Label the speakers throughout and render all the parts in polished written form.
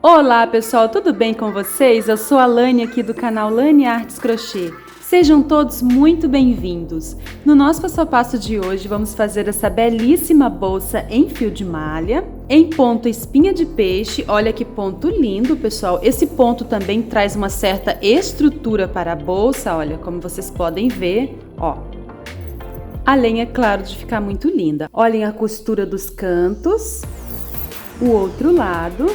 Speaker 1: Olá pessoal, tudo bem com vocês? Eu sou a Lani aqui do canal Lani Artes Crochê. Sejam todos muito bem-vindos. No nosso passo a passo de hoje vamos fazer essa belíssima bolsa em fio de malha, em ponto espinha de peixe. Olha que ponto lindo, pessoal. Esse ponto também traz uma certa estrutura para a bolsa, olha, como vocês podem ver, ó. Além, é claro, de ficar muito linda. Olhem a costura dos cantos, o outro lado.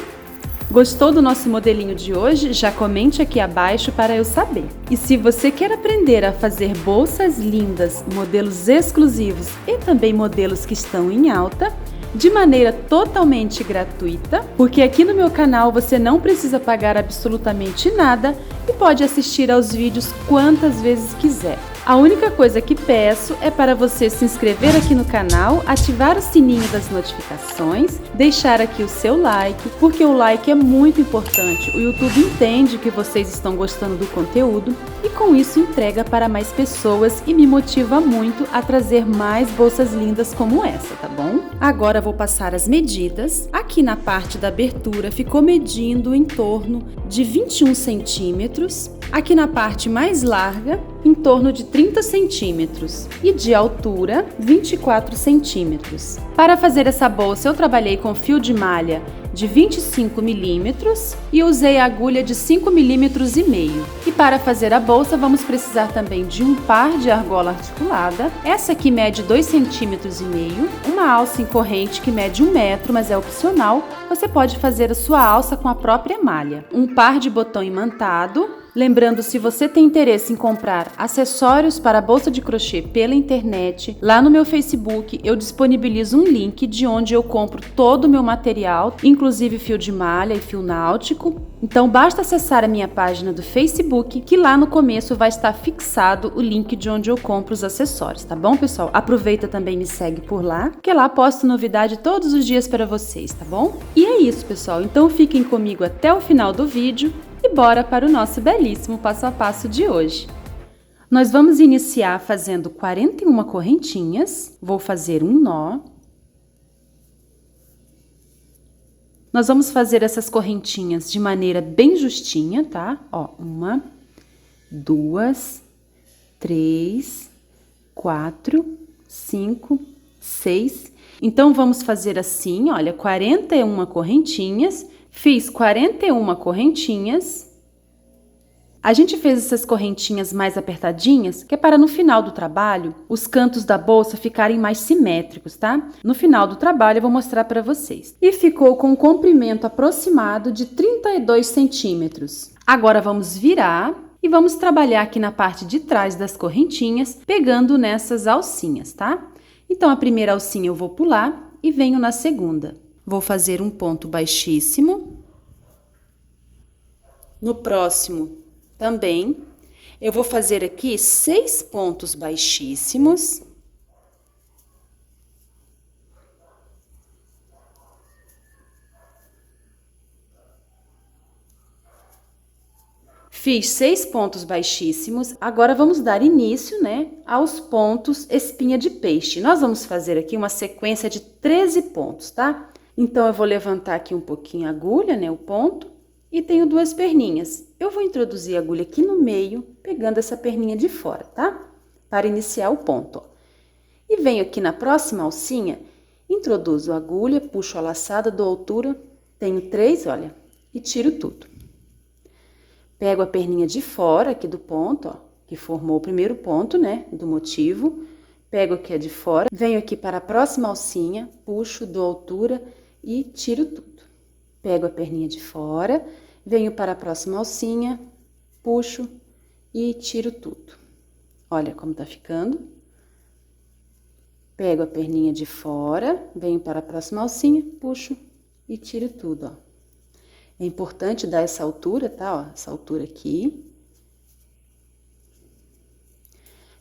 Speaker 1: Gostou do nosso modelinho de hoje? Já comente aqui abaixo para eu saber. E se você quer aprender a fazer bolsas lindas, modelos exclusivos e também modelos que estão em alta, de maneira totalmente gratuita, porque aqui no meu canal você não precisa pagar absolutamente nada e pode assistir aos vídeos quantas vezes quiser. A única coisa que peço é para você se inscrever aqui no canal, ativar o sininho das notificações, deixar aqui o seu like, porque o like é muito importante. O YouTube entende que vocês estão gostando do conteúdo e com isso entrega para mais pessoas e me motiva muito a trazer mais bolsas lindas como essa, tá bom? Agora vou passar as medidas. Aqui na parte da abertura ficou medindo em torno de 21 centímetros. Aqui na parte mais larga, em torno de 30 centímetros e de altura 24 centímetros. Para fazer essa bolsa eu trabalhei com fio de malha de 25 milímetros e usei a agulha de 5 milímetros e meio. E para fazer a bolsa vamos precisar também de um par de argola articulada, essa aqui mede 2 centímetros e meio, uma alça em corrente que mede 1 metro, mas é opcional, você pode fazer a sua alça com a própria malha, um par de botão imantado. Lembrando, se você tem interesse em comprar acessórios para a bolsa de crochê pela internet, lá no meu Facebook eu disponibilizo um link de onde eu compro todo o meu material, inclusive fio de malha e fio náutico. Então basta acessar a minha página do Facebook, que lá no começo vai estar fixado o link de onde eu compro os acessórios, tá bom, pessoal? Aproveita também, me segue por lá, que lá posto novidade todos os dias para vocês, tá bom? E é isso, pessoal. Então fiquem comigo até o final do vídeo. E bora para o nosso belíssimo passo a passo de hoje. Nós vamos iniciar fazendo 41 correntinhas. Vou fazer um nó. Nós vamos fazer essas correntinhas de maneira bem justinha, tá? Ó, 1, 2, 3, 4, 5, 6. Então, vamos fazer assim, olha, 41 correntinhas. Fiz 41 correntinhas. A gente fez essas correntinhas mais apertadinhas, que é para no final do trabalho, os cantos da bolsa ficarem mais simétricos, tá? No final do trabalho eu vou mostrar para vocês. E ficou com um comprimento aproximado de 32 centímetros. Agora vamos virar e vamos trabalhar aqui na parte de trás das correntinhas, pegando nessas alcinhas, tá? Então, a primeira alcinha eu vou pular e venho na segunda. Vou fazer um ponto baixíssimo. No próximo também, eu vou fazer aqui 6 pontos baixíssimos. Fiz 6 pontos baixíssimos. Agora vamos dar início, né, aos pontos espinha de peixe. Nós vamos fazer aqui uma sequência de 13 pontos, tá? Então, eu vou levantar aqui um pouquinho a agulha, né, o ponto, e tenho 2 perninhas. Eu vou introduzir a agulha aqui no meio, pegando essa perninha de fora, tá? Para iniciar o ponto, ó. E venho aqui na próxima alcinha, introduzo a agulha, puxo a laçada, dou altura, tenho 3, olha, e tiro tudo. Pego a perninha de fora aqui do ponto, ó, que formou o primeiro ponto, né, do motivo. Pego aqui a de fora, venho aqui para a próxima alcinha, puxo, dou altura e tiro tudo. Pego a perninha de fora, venho para a próxima alcinha, puxo e tiro tudo. Olha como tá ficando. Pego a perninha de fora, venho para a próxima alcinha, puxo e tiro tudo, ó. É importante dar essa altura, tá? Ó, essa altura aqui.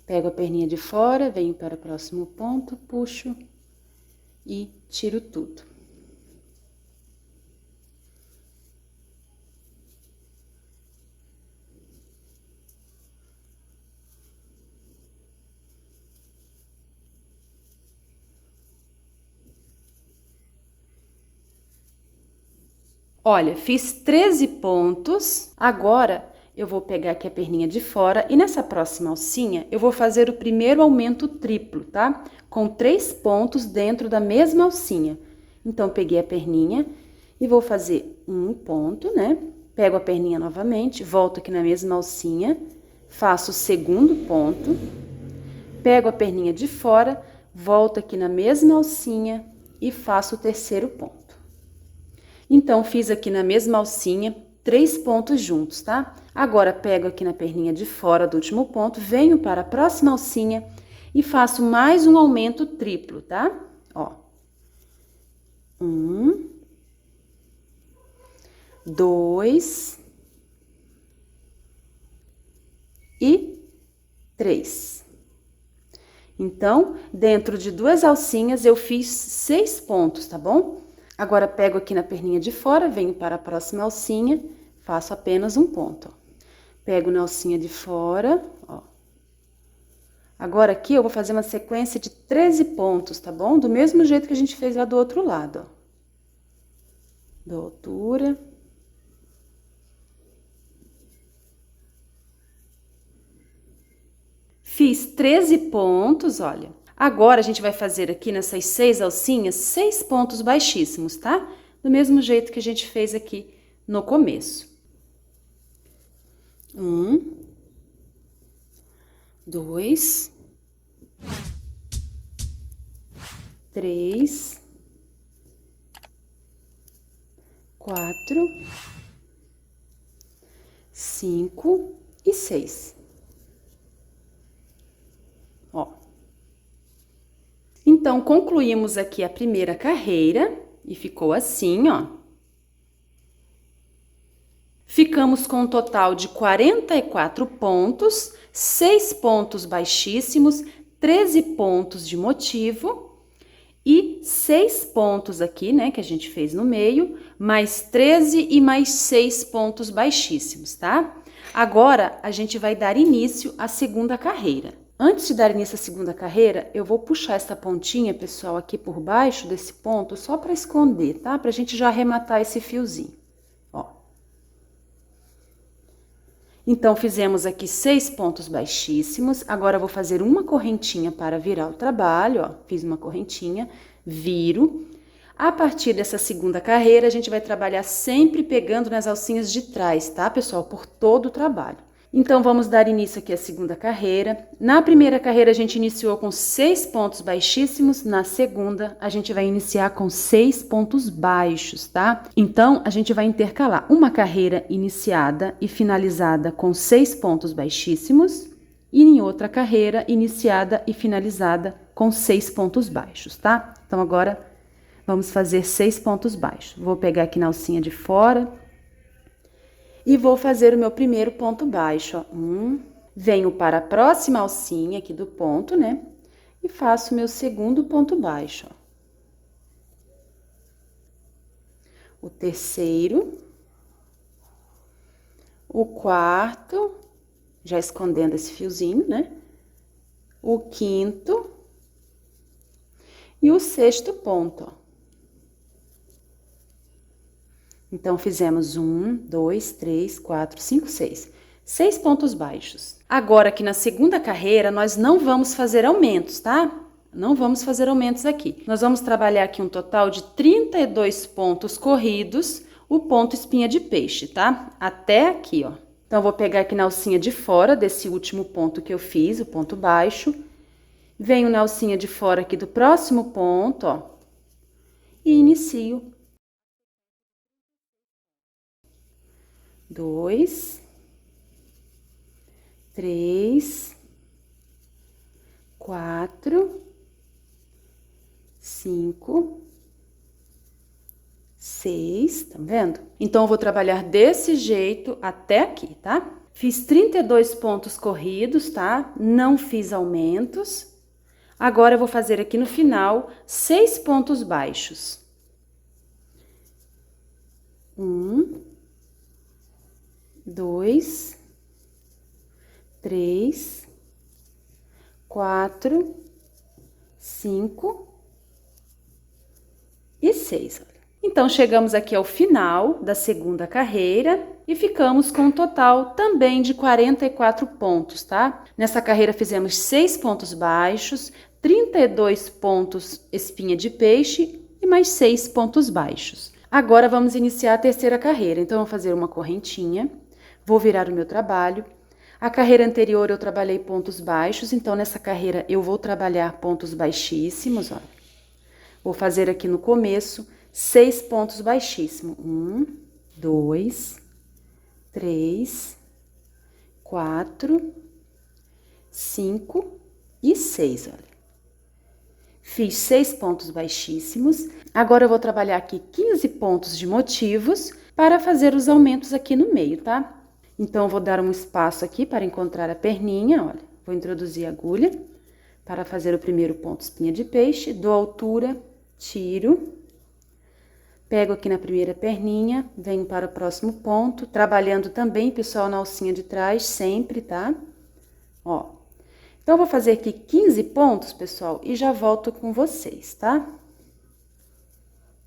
Speaker 1: Pego a perninha de fora, venho para o próximo ponto, puxo e tiro tudo. Olha, fiz 13 pontos. Agora, eu vou pegar aqui a perninha de fora e nessa próxima alcinha, eu vou fazer o primeiro aumento triplo, tá? Com 3 pontos dentro da mesma alcinha. Então, peguei a perninha e vou fazer um ponto, né? Pego a perninha novamente, volto aqui na mesma alcinha, faço o segundo ponto, pego a perninha de fora, volto aqui na mesma alcinha e faço o terceiro ponto. Então, fiz aqui na mesma alcinha 3 pontos juntos, tá? Agora, pego aqui na perninha de fora do último ponto, venho para a próxima alcinha e faço mais um aumento triplo, tá? Ó. 1, 2 e 3. Então, dentro de 2 alcinhas, eu fiz 6 pontos, tá bom? Agora, pego aqui na perninha de fora, venho para a próxima alcinha, faço apenas um ponto, ó. Pego na alcinha de fora, ó. Agora, aqui, eu vou fazer uma sequência de 13 pontos, tá bom? Do mesmo jeito que a gente fez lá do outro lado, ó. Dou altura. Fiz 13 pontos, olha. Agora, a gente vai fazer aqui nessas 6 alcinhas, 6 pontos baixíssimos, tá? Do mesmo jeito que a gente fez aqui no começo. 1, 2, 3, 4, 5 e 6. Ó. Então, concluímos aqui a primeira carreira e ficou assim, ó. Ficamos com um total de 44 pontos, 6 pontos baixíssimos, 13 pontos de motivo e 6 pontos aqui, né, que a gente fez no meio, mais 13 e mais 6 pontos baixíssimos, tá? Agora, a gente vai dar início à segunda carreira. Antes de dar início à segunda carreira, eu vou puxar essa pontinha, pessoal, aqui por baixo desse ponto, só para esconder, tá? Pra gente já arrematar esse fiozinho, ó. Então, fizemos aqui 6 pontos baixíssimos. Agora, eu vou fazer uma correntinha para virar o trabalho, ó. Fiz uma correntinha, viro. A partir dessa segunda carreira, a gente vai trabalhar sempre pegando nas alcinhas de trás, tá, pessoal? Por todo o trabalho. Então, vamos dar início aqui à segunda carreira. Na primeira carreira, a gente iniciou com 6 pontos baixíssimos. Na segunda, a gente vai iniciar com 6 pontos baixos, tá? Então, a gente vai intercalar uma carreira iniciada e finalizada com 6 pontos baixíssimos e em outra carreira iniciada e finalizada com 6 pontos baixos, tá? Então, agora, vamos fazer 6 pontos baixos. Vou pegar aqui na alcinha de fora e vou fazer o meu primeiro ponto baixo, ó. Venho para a próxima alcinha aqui do ponto, né? E faço o meu segundo ponto baixo, ó. O terceiro. O quarto, já escondendo esse fiozinho, né? O quinto. E o sexto ponto, ó. Então, fizemos 1, 2, 3, 4, 5, 6. 6 pontos baixos. Agora, aqui na segunda carreira, nós não vamos fazer aumentos, tá? Não vamos fazer aumentos aqui. Nós vamos trabalhar aqui um total de 32 pontos corridos, o ponto espinha de peixe, tá? Até aqui, ó. Então, eu vou pegar aqui na alcinha de fora desse último ponto que eu fiz, o ponto baixo. Venho na alcinha de fora aqui do próximo ponto, ó. E inicio. 2, 3, 4, 5, 6, tá vendo? Então, eu vou trabalhar desse jeito até aqui, tá? Fiz 32 pontos corridos, tá? Não fiz aumentos. Agora, eu vou fazer aqui no final 6 pontos baixos. 1, 2, 3, 4, 5 e 6. Então, chegamos aqui ao final da segunda carreira e ficamos com um total também de 44 pontos, tá? Nessa carreira fizemos 6 pontos baixos, 32 pontos espinha de peixe e mais 6 pontos baixos. Agora vamos iniciar a terceira carreira. Então, eu vou fazer uma correntinha, vou virar o meu trabalho. A carreira anterior eu trabalhei pontos baixos, então nessa carreira eu vou trabalhar pontos baixíssimos, ó. Vou fazer aqui no começo 6 pontos baixíssimos. 1, 2, 3, 4, 5 e 6, olha. Fiz 6 pontos baixíssimos. Agora eu vou trabalhar aqui 15 pontos de motivos para fazer os aumentos aqui no meio, tá? Então, eu vou dar um espaço aqui para encontrar a perninha, olha. Vou introduzir a agulha para fazer o primeiro ponto espinha de peixe. Dou altura, tiro. Pego aqui na primeira perninha, venho para o próximo ponto, trabalhando também, pessoal, na alcinha de trás, sempre, tá? Ó. Então, eu vou fazer aqui 15 pontos, pessoal, e já volto com vocês, tá?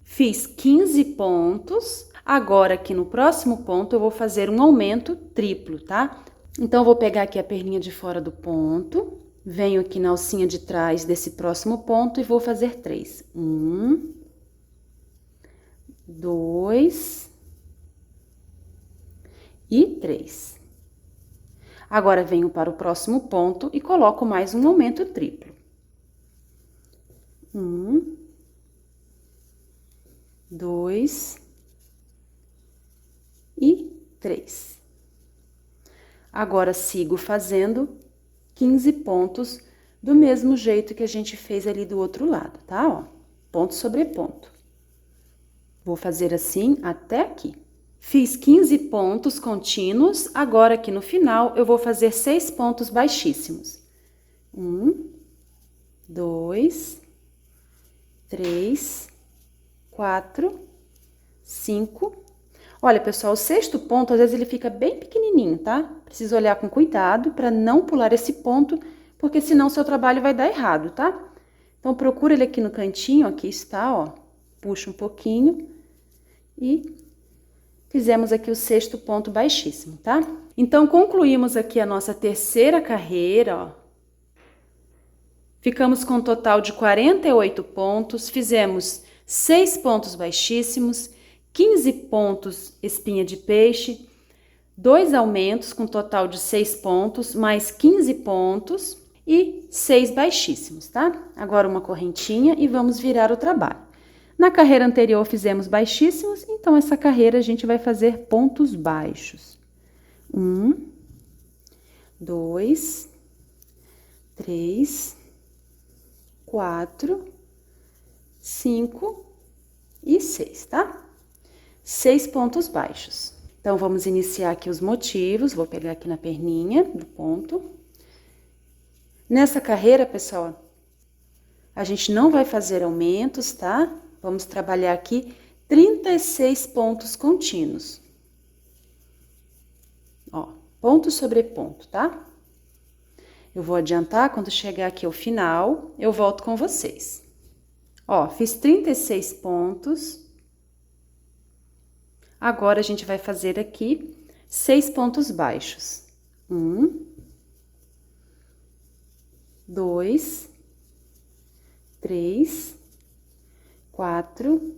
Speaker 1: Fiz 15 pontos. Agora, aqui no próximo ponto, eu vou fazer um aumento triplo, tá? Então, eu vou pegar aqui a perninha de fora do ponto, venho aqui na alcinha de trás desse próximo ponto e vou fazer 3. 1, 2 e 3. Agora, venho para o próximo ponto e coloco mais um aumento triplo. 1, 2 e 3. Agora, sigo fazendo 15 pontos do mesmo jeito que a gente fez ali do outro lado, tá? Ó, ponto sobre ponto. Vou fazer assim até aqui. Fiz 15 pontos contínuos, agora aqui no final eu vou fazer 6 pontos baixíssimos. 1, 2, 3, 4, 5. Olha, pessoal, o sexto ponto, às vezes ele fica bem pequenininho, tá? Precisa olhar com cuidado para não pular esse ponto, porque senão seu trabalho vai dar errado, tá? Então, procura ele aqui no cantinho, aqui está, ó. Puxa um pouquinho e fizemos aqui o sexto ponto baixíssimo, tá? Então, concluímos aqui a nossa terceira carreira, ó. Ficamos com um total de 48 pontos, fizemos 6 pontos baixíssimos, 15 pontos espinha de peixe, 2 aumentos com total de 6 pontos, mais 15 pontos e 6 baixíssimos, tá? Agora uma correntinha e vamos virar o trabalho. Na carreira anterior fizemos baixíssimos, então essa carreira a gente vai fazer pontos baixos. 1, 2, 3, 4, 5 e 6, tá? 6 pontos baixos. Então, vamos iniciar aqui os motivos. Vou pegar aqui na perninha do ponto. Nessa carreira, pessoal, a gente não vai fazer aumentos, tá? Vamos trabalhar aqui 36 pontos contínuos. Ó, ponto sobre ponto, tá? Eu vou adiantar, quando chegar aqui ao final, eu volto com vocês. Ó, fiz 36 pontos. Agora, a gente vai fazer aqui 6 pontos baixos. 1, 2, 3, 4,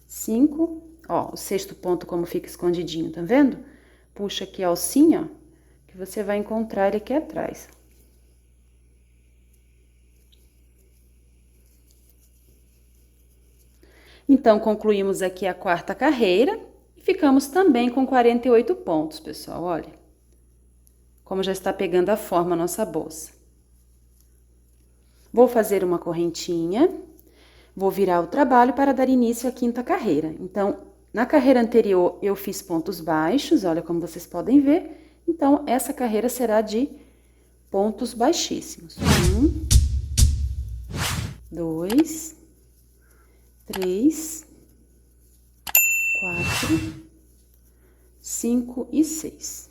Speaker 1: 5. Ó, o sexto ponto como fica escondidinho, tá vendo? Puxa aqui a alcinha, ó, que você vai encontrar ele aqui atrás. Então, concluímos aqui a quarta carreira e ficamos também com 48 pontos, pessoal, olha. Como já está pegando a forma a nossa bolsa. Vou fazer uma correntinha, vou virar o trabalho para dar início à quinta carreira. Então, na carreira anterior eu fiz pontos baixos, olha como vocês podem ver. Então, essa carreira será de pontos baixíssimos. 1, 2, 3, 4, 5 e 6.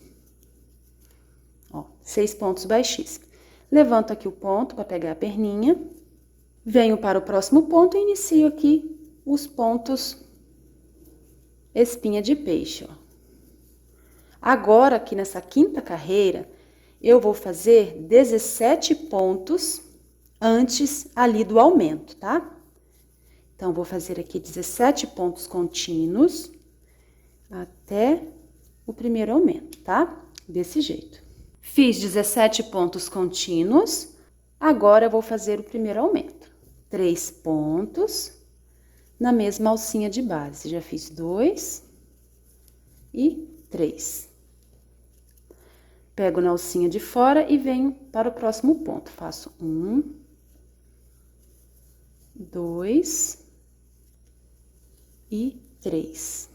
Speaker 1: Ó, 6 pontos baixíssimos. Levanto aqui o ponto para pegar a perninha, venho para o próximo ponto e inicio aqui os pontos espinha de peixe, ó. Agora, aqui nessa quinta carreira, eu vou fazer 17 pontos antes ali do aumento, tá? Então, vou fazer aqui 17 pontos contínuos até o primeiro aumento, tá? Desse jeito. Fiz 17 pontos contínuos, agora eu vou fazer o primeiro aumento. 3 pontos na mesma alcinha de base. Já fiz 2 e 3. Pego na alcinha de fora e venho para o próximo ponto. Faço 1, 2 e 3.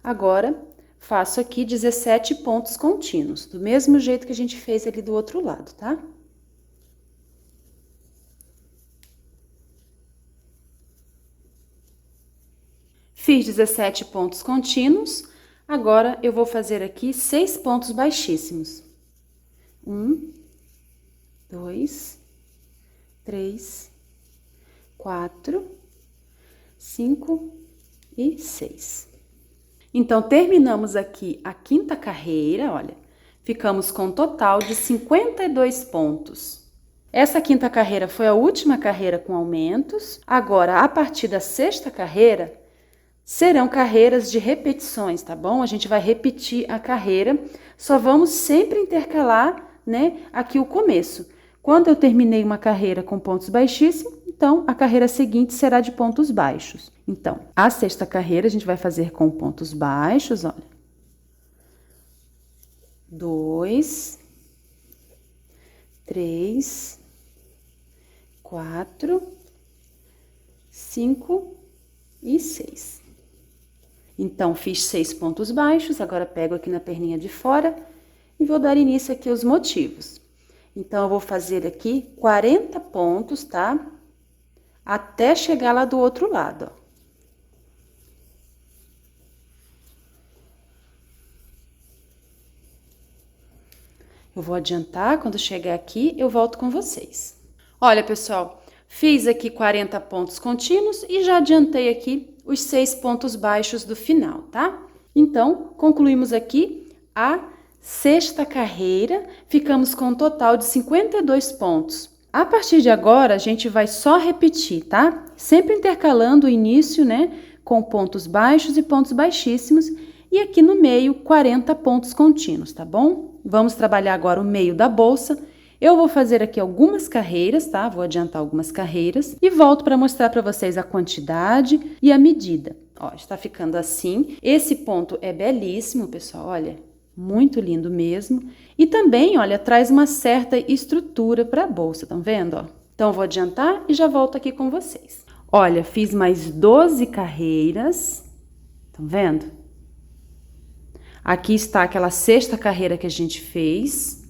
Speaker 1: Agora, faço aqui 17 pontos contínuos, do mesmo jeito que a gente fez ali do outro lado, tá? Fiz 17 pontos contínuos, agora eu vou fazer aqui 6 pontos baixíssimos. 1, 2, 3, 4, 5 e 6. Então, terminamos aqui a quinta carreira, olha, ficamos com um total de 52 pontos. Essa quinta carreira foi a última carreira com aumentos. Agora, a partir da sexta carreira, serão carreiras de repetições, tá bom? A gente vai repetir a carreira, só vamos sempre intercalar, né, aqui o começo. Quando eu terminei uma carreira com pontos baixíssimos, então a carreira seguinte será de pontos baixos. Então, a sexta carreira a gente vai fazer com pontos baixos, olha. 2, 3, 4, 5 e 6. Então, fiz 6 pontos baixos, agora pego aqui na perninha de fora e vou dar início aqui aos motivos. Então, eu vou fazer aqui 40 pontos, tá? Até chegar lá do outro lado, ó. Eu vou adiantar, quando chegar aqui, eu volto com vocês. Olha, pessoal, fiz aqui 40 pontos contínuos e já adiantei aqui os 6 pontos baixos do final, tá? Então, concluímos aqui a sexta carreira, ficamos com um total de 52 pontos. A partir de agora, a gente vai só repetir, tá? Sempre intercalando o início, né, com pontos baixos e pontos baixíssimos, e aqui no meio, 40 pontos contínuos, tá bom? Vamos trabalhar agora o meio da bolsa. Eu vou fazer aqui algumas carreiras, tá? Vou adiantar algumas carreiras e volto para mostrar para vocês a quantidade e a medida. Ó, está ficando assim. Esse ponto é belíssimo, pessoal, olha, muito lindo mesmo. E também, olha, traz uma certa estrutura para a bolsa, estão vendo, ó? Então, vou adiantar e já volto aqui com vocês. Olha, fiz mais 12 carreiras, estão vendo? Aqui está aquela sexta carreira que a gente fez.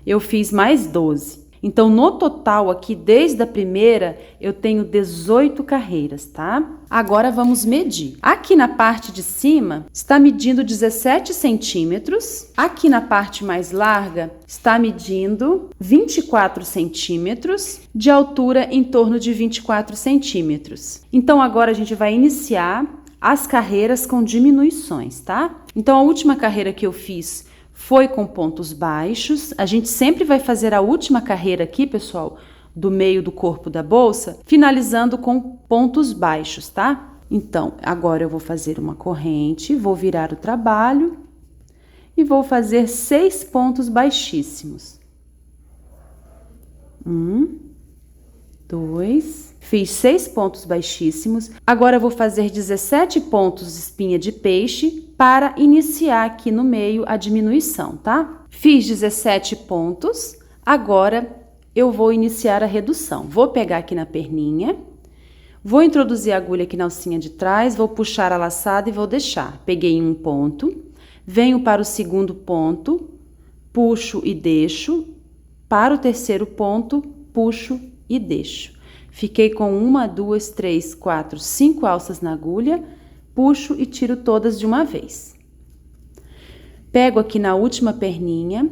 Speaker 1: Eu fiz mais 12. Então, no total aqui, desde a primeira, eu tenho 18 carreiras, tá? Agora, vamos medir. Aqui na parte de cima, está medindo 17 centímetros. Aqui na parte mais larga, está medindo 24 centímetros. De altura, em torno de 24 centímetros. Então, agora a gente vai iniciar as carreiras com diminuições, tá? Então, a última carreira que eu fiz foi com pontos baixos. A gente sempre vai fazer a última carreira aqui, pessoal, do meio do corpo da bolsa, finalizando com pontos baixos, tá? Então, agora eu vou fazer uma corrente, vou virar o trabalho e vou fazer 6 pontos baixíssimos. 1, 2, fiz 6 pontos baixíssimos. Agora eu vou fazer 17 pontos espinha de peixe para iniciar aqui no meio a diminuição, tá? Fiz 17 pontos, agora eu vou iniciar a redução. Vou pegar aqui na perninha, vou introduzir a agulha aqui na alcinha de trás, vou puxar a laçada e vou deixar. Peguei um ponto, venho para o segundo ponto, puxo e deixo, para o terceiro ponto, puxo e deixo. Fiquei com 1, 2, 3, 4, 5 alças na agulha, puxo e tiro todas de uma vez. Pego aqui na última perninha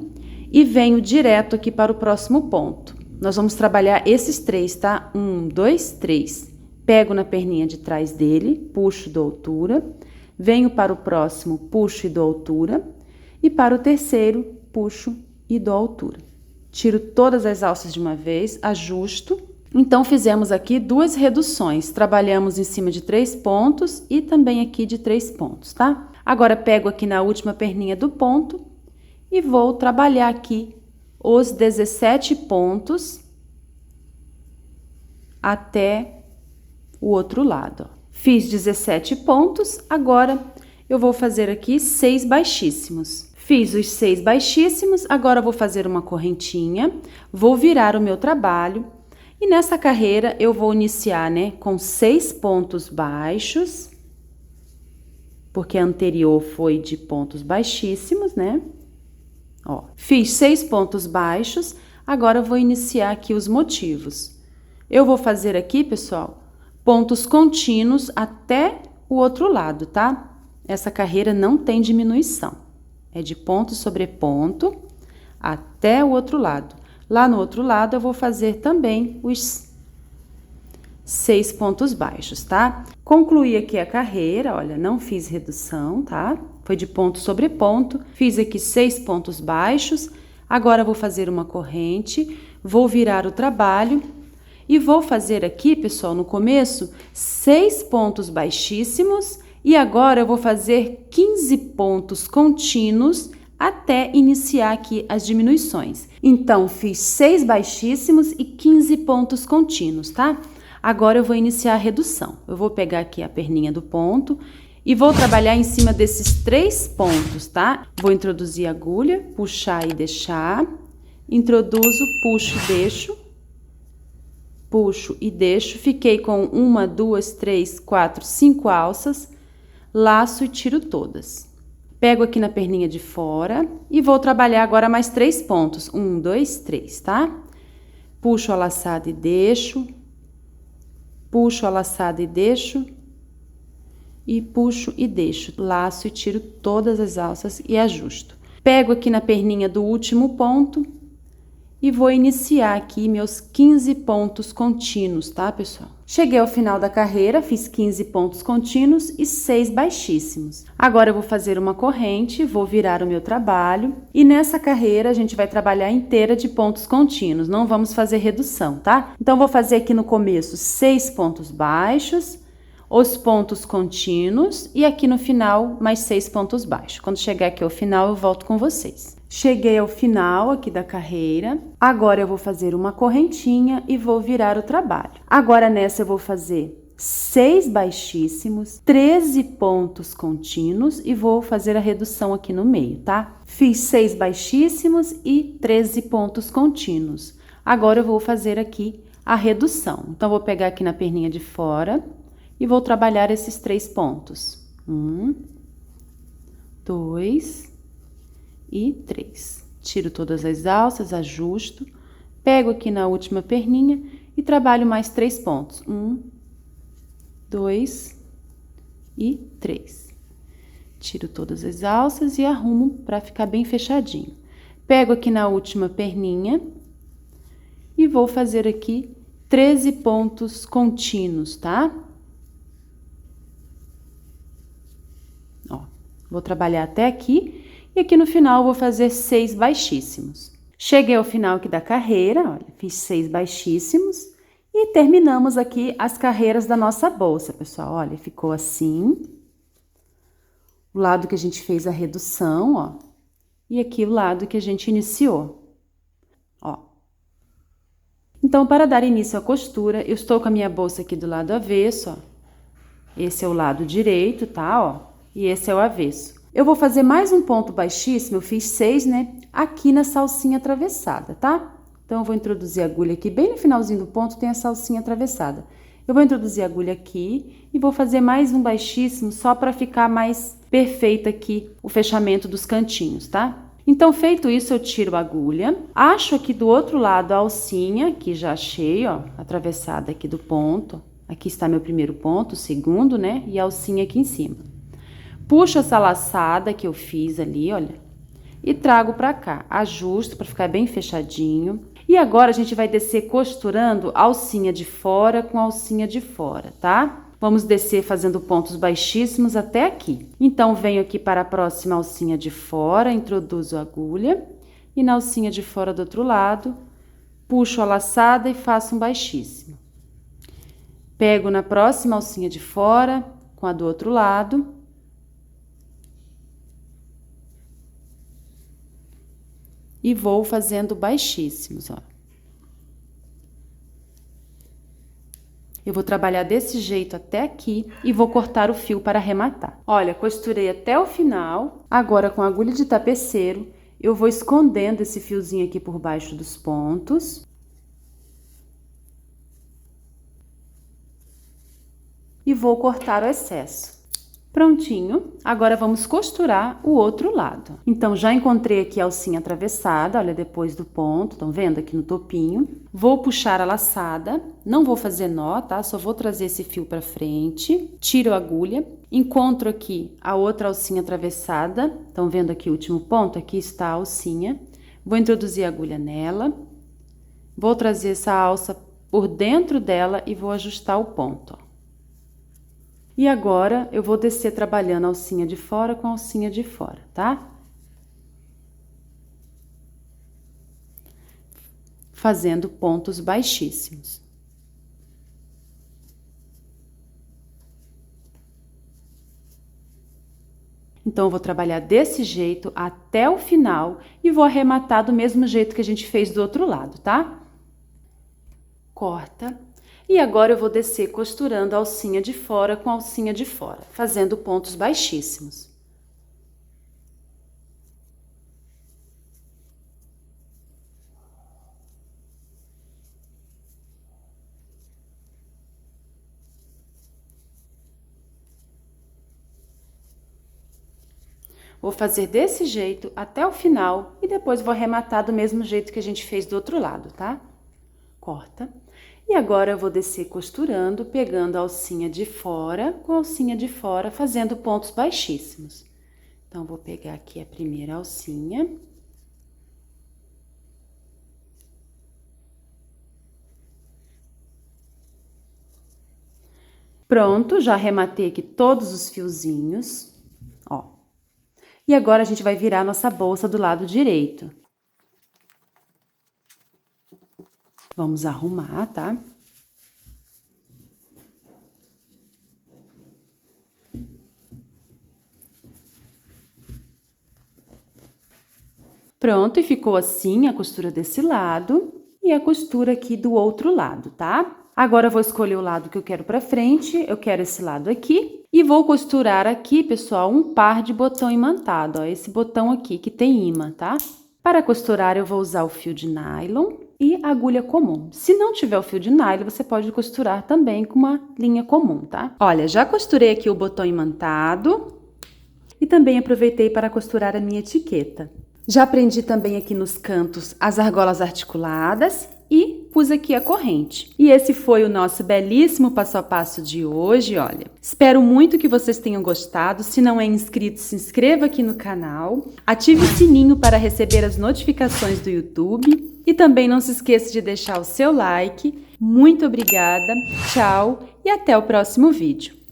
Speaker 1: e venho direto aqui para o próximo ponto. Nós vamos trabalhar esses 3, tá? 1, 2, 3. pego na perninha de trás dele, puxo e dou altura, venho para o próximo, puxo e dou altura, e para o terceiro, puxo e dou altura. Tiro todas as alças de uma vez, ajusto. Então, fizemos aqui 2 reduções, trabalhamos em cima de 3 pontos e também aqui de 3 pontos, tá? Agora, pego aqui na última perninha do ponto e vou trabalhar aqui os 17 pontos até o outro lado, ó. Fiz 17 pontos, agora eu vou fazer aqui 6 baixíssimos. Fiz os 6 baixíssimos, agora vou fazer uma correntinha, vou virar o meu trabalho e nessa carreira eu vou iniciar, né, com 6 pontos baixos, porque a anterior foi de pontos baixíssimos, né? Ó, fiz 6 pontos baixos, agora eu vou iniciar aqui os motivos. Eu vou fazer aqui, pessoal, pontos contínuos até o outro lado, tá? Essa carreira não tem diminuição. É de ponto sobre ponto até o outro lado. Lá no outro lado, eu vou fazer também os 6 pontos baixos, tá? Concluí aqui a carreira, olha, não fiz redução, tá? Foi de ponto sobre ponto. Fiz aqui 6 pontos baixos. Agora, vou fazer uma corrente, vou virar o trabalho e vou fazer aqui, pessoal, no começo, 6 pontos baixíssimos. E agora, eu vou fazer 15 pontos contínuos até iniciar aqui as diminuições. Então, fiz 6 baixíssimos e 15 pontos contínuos, tá? Agora, eu vou iniciar a redução. Eu vou pegar aqui a perninha do ponto e vou trabalhar em cima desses 3 pontos, tá? Vou introduzir a agulha, puxar e deixar. Introduzo, puxo e deixo. Puxo e deixo. Fiquei com 1, 2, 3, 4, 5 alças. Laço e tiro todas. Pego aqui na perninha de fora e vou trabalhar agora mais 3 pontos. 1, 2, 3, tá? Puxo a laçada e deixo. Puxo a laçada e deixo. E puxo e deixo. Laço e tiro todas as alças e ajusto. Pego aqui na perninha do último ponto e vou iniciar aqui meus 15 pontos contínuos, tá, pessoal? Cheguei ao final da carreira, fiz 15 pontos contínuos e 6 baixíssimos. Agora eu vou fazer uma corrente, vou virar o meu trabalho e nessa carreira a gente vai trabalhar inteira de pontos contínuos, não vamos fazer redução, tá? Então, vou fazer aqui no começo 6 pontos baixos, os pontos contínuos e aqui no final mais 6 pontos baixos. Quando chegar aqui ao final, eu volto com vocês. Cheguei ao final aqui da carreira, agora eu vou fazer uma correntinha e vou virar o trabalho. Agora nessa eu vou fazer 6 baixíssimos, 13 pontos contínuos e vou fazer a redução aqui no meio, tá? Fiz 6 baixíssimos e 13 pontos contínuos. Agora eu vou fazer aqui a redução. Então, vou pegar aqui na perninha de fora e vou trabalhar esses 3 pontos. 1, 2 e 3. Tiro todas as alças, ajusto, pego aqui na última perninha e trabalho mais 3 pontos. 1, 2 e 3. Tiro todas as alças e arrumo para ficar bem fechadinho. Pego aqui na última perninha e vou fazer aqui 13 pontos contínuos, tá? Ó, vou trabalhar até aqui. E aqui no final, eu vou fazer 6 baixíssimos. Cheguei ao final aqui da carreira, olha, fiz 6 baixíssimos e terminamos aqui as carreiras da nossa bolsa, pessoal. Olha, ficou assim. O lado que a gente fez a redução, ó, e aqui o lado que a gente iniciou, ó. Então, para dar início à costura, eu estou com a minha bolsa aqui do lado avesso, ó. Esse é o lado direito, tá, ó, e esse é o avesso. Eu vou fazer mais um ponto baixíssimo, eu fiz 6, né? Aqui na salsinha atravessada, tá? Então, eu vou introduzir a agulha aqui, bem no finalzinho do ponto tem a salsinha atravessada. Eu vou introduzir a agulha aqui e vou fazer mais um baixíssimo, só para ficar mais perfeito aqui o fechamento dos cantinhos, tá? Então, feito isso, eu tiro a agulha, acho aqui do outro lado a alcinha, que já achei, ó, atravessada aqui do ponto. Aqui está meu primeiro ponto, o segundo, né? E a alcinha aqui em cima. Puxo essa laçada que eu fiz ali, olha, e trago pra cá. Ajusto pra ficar bem fechadinho. E agora a gente vai descer costurando alcinha de fora com alcinha de fora, tá? Vamos descer fazendo pontos baixíssimos até aqui. Então, venho aqui para a próxima alcinha de fora, introduzo a agulha e na alcinha de fora do outro lado, puxo a laçada e faço um baixíssimo. Pego na próxima alcinha de fora, com a do outro lado. E vou fazendo baixíssimos, ó. Eu vou trabalhar desse jeito até aqui e vou cortar o fio para arrematar. Olha, costurei até o final. Agora, com a agulha de tapeceiro, eu vou escondendo esse fiozinho aqui por baixo dos pontos. E vou cortar o excesso. Prontinho, agora vamos costurar o outro lado. Então, já encontrei aqui a alcinha atravessada, olha, depois do ponto, estão vendo aqui no topinho. Vou puxar a laçada, não vou fazer nó, tá? Só vou trazer esse fio pra frente, tiro a agulha, encontro aqui a outra alcinha atravessada, estão vendo aqui o último ponto? Aqui está a alcinha. Vou introduzir a agulha nela, vou trazer essa alça por dentro dela e vou ajustar o ponto, ó. E agora, eu vou descer trabalhando a alcinha de fora com a alcinha de fora, tá? Fazendo pontos baixíssimos. Então, eu vou trabalhar desse jeito até o final e vou arrematar do mesmo jeito que a gente fez do outro lado, tá? Corta. E agora eu vou descer costurando a alcinha de fora com a alcinha de fora, fazendo pontos baixíssimos. Vou fazer desse jeito até o final e depois vou arrematar do mesmo jeito que a gente fez do outro lado, tá? Corta. E agora eu vou descer costurando, pegando a alcinha de fora com a alcinha de fora, fazendo pontos baixíssimos. Então, vou pegar aqui a primeira alcinha. Pronto, já arrematei aqui todos os fiozinhos, ó. E agora a gente vai virar nossa bolsa do lado direito. Vamos arrumar, tá? Pronto, e ficou assim a costura desse lado e a costura aqui do outro lado, tá? Agora eu vou escolher o lado que eu quero pra frente, eu quero esse lado aqui. E vou costurar aqui, pessoal, um par de botão imantado, ó, esse botão aqui que tem imã, tá? Para costurar, eu vou usar o fio de nylon e agulha comum. Se não tiver o fio de nylon, você pode costurar também com uma linha comum, tá? Olha, já costurei aqui o botão imantado e também aproveitei para costurar a minha etiqueta. Já prendi também aqui nos cantos as argolas articuladas e pus aqui a corrente. E esse foi o nosso belíssimo passo a passo de hoje, olha. Espero muito que vocês tenham gostado. Se não é inscrito, se inscreva aqui no canal. Ative o sininho para receber as notificações do YouTube. E também não se esqueça de deixar o seu like. Muito obrigada, tchau e até o próximo vídeo.